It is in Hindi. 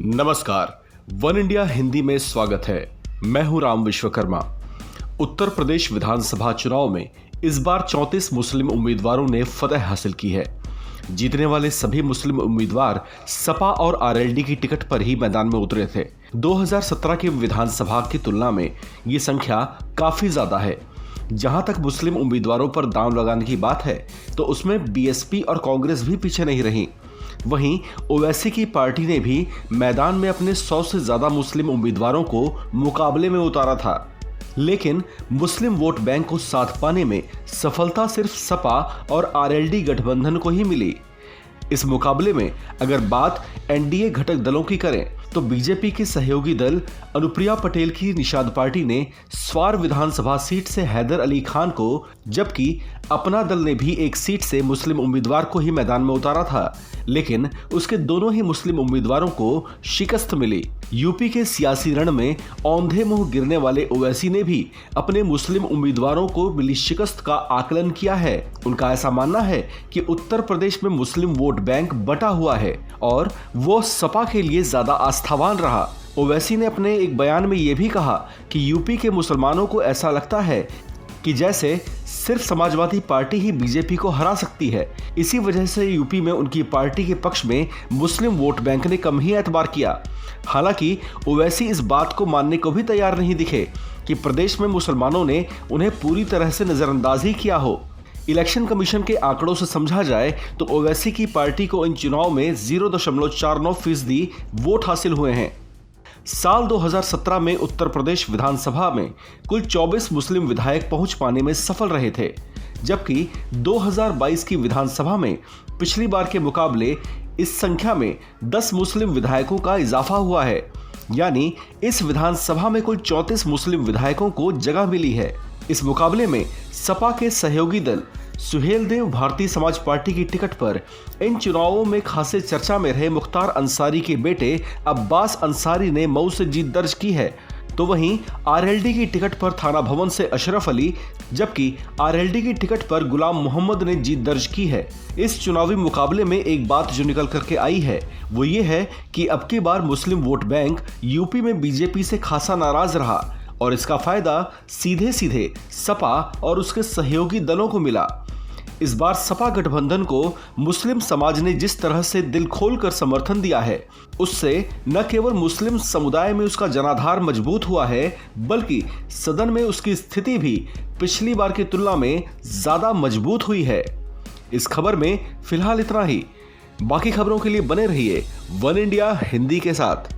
नमस्कार, वन इंडिया हिंदी में स्वागत है। मैं हूं राम विश्वकर्मा। उत्तर प्रदेश विधानसभा चुनाव में इस बार 34 मुस्लिम उम्मीदवारों ने फतह हासिल की है। जीतने वाले सभी मुस्लिम उम्मीदवार सपा और आरएलडी की टिकट पर ही मैदान में उतरे थे। 2017 के विधानसभा की तुलना में ये संख्या काफी ज्यादा है। जहां तक मुस्लिम उम्मीदवारों पर दांव लगाने की बात है तो उसमें बीएसपी और कांग्रेस भी पीछे नहीं रही। वहीं ओवैसी की पार्टी ने भी मैदान में अपने 100 से ज्यादा मुस्लिम उम्मीदवारों को मुकाबले में उतारा था, लेकिन मुस्लिम वोट बैंक को साथ पाने में सफलता सिर्फ सपा और आरएलडी गठबंधन को ही मिली। इस मुकाबले में अगर बात एनडीए घटक दलों की करें तो बीजेपी के सहयोगी दल अनुप्रिया पटेल की निषाद पार्टी ने स्वार विधानसभा सीट से हैदर अली खान को, जबकि अपना दल ने भी एक सीट से मुस्लिम उम्मीदवार को ही मैदान में उतारा था, लेकिन उसके दोनों ही मुस्लिम उम्मीदवारों को शिकस्त मिली। यूपी के सियासी रण में औंधे मुंह गिरने वाले ओवैसी ने भी अपने मुस्लिम उम्मीदवारों को मिली शिकस्त का आकलन किया है। उनका ऐसा मानना है कि उत्तर प्रदेश में मुस्लिम वोट बैंक बटा हुआ है और वो सपा के लिए ज्यादा आस्थावान रहा। ओवैसी ने अपने एक बयान में यह भी कहा कि यूपी के मुसलमानों को ऐसा लगता है कि जैसे सिर्फ समाजवादी पार्टी ही बीजेपी को हरा सकती है। इसी वजह से यूपी में उनकी पार्टी के पक्ष में मुस्लिम वोट बैंक ने कम ही एतबार किया। हालांकि ओवैसी इस बात को मानने को भी तैयार नहीं दिखे कि प्रदेश में मुसलमानों ने उन्हें पूरी तरह से नजरअंदाज ही किया हो। इलेक्शन कमीशन के आंकड़ों से समझा जाए तो ओवैसी की पार्टी को इन चुनाव में 0.49% वोट हासिल हुए हैं। साल 2017 में उत्तर प्रदेश विधानसभा में कुल 24 मुस्लिम विधायक पहुंच पाने में सफल रहे थे, जबकि 2022 की विधानसभा में पिछली बार के मुकाबले इस संख्या में 10 मुस्लिम विधायकों का इजाफा हुआ है। यानी इस विधानसभा में कुल 34 मुस्लिम विधायकों को जगह मिली है। इस मुकाबले में सपा के सहयोगी दल सुहेलदेव भारतीय समाज पार्टी की टिकट पर इन चुनावों में खासे चर्चा में रहे मुख्तार अंसारी के बेटे अब्बास अंसारी ने मऊ से जीत दर्ज की है, तो वहीं आरएलडी की टिकट पर थाना भवन से अशरफ अली, जबकि आरएलडी की टिकट पर गुलाम मोहम्मद ने जीत दर्ज की है। इस चुनावी मुकाबले में एक बात जो निकल करके आई है वो ये है कि अब की बार मुस्लिम वोट बैंक यूपी में बीजेपी से खासा नाराज रहा और इसका फायदा सीधे सीधे सपा और उसके सहयोगी दलों को मिला। इस बार सपा गठबंधन को मुस्लिम समाज ने जिस तरह से दिल खोलकर समर्थन दिया है, उससे न केवल मुस्लिम समुदाय में उसका जनाधार मजबूत हुआ है, बल्कि सदन में उसकी स्थिति भी पिछली बार की तुलना में ज्यादा मजबूत हुई है। इस खबर में फिलहाल इतना ही। बाकी खबरों के लिए बने रहिए वन इंडिया हिंदी के साथ।